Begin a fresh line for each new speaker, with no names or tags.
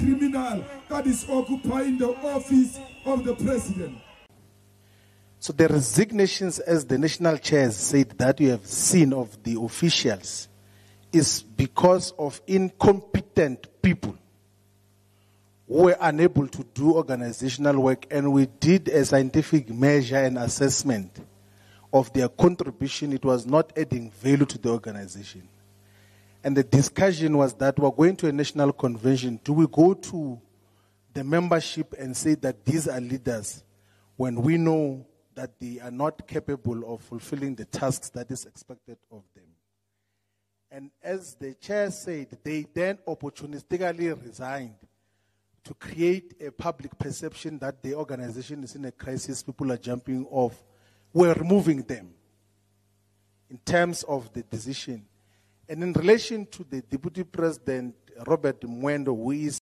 criminal that is occupying the office of the president.
So the resignations, as the national chairs said, that you have seen of the officials is because of incompetent people who were unable to do organizational work, and we did a scientific measure and assessment of their contribution. It was not adding value to the organization. And the discussion was that we're going to a national convention. Do we go to the membership and say that these are leaders when we know that they are not capable of fulfilling the tasks that is expected of them? And as the chair said, they then opportunistically resigned to create a public perception that the organization is in a crisis, people are jumping off. We're removing them in terms of the decision. And in relation to the Deputy President, Robert Mwendo, who is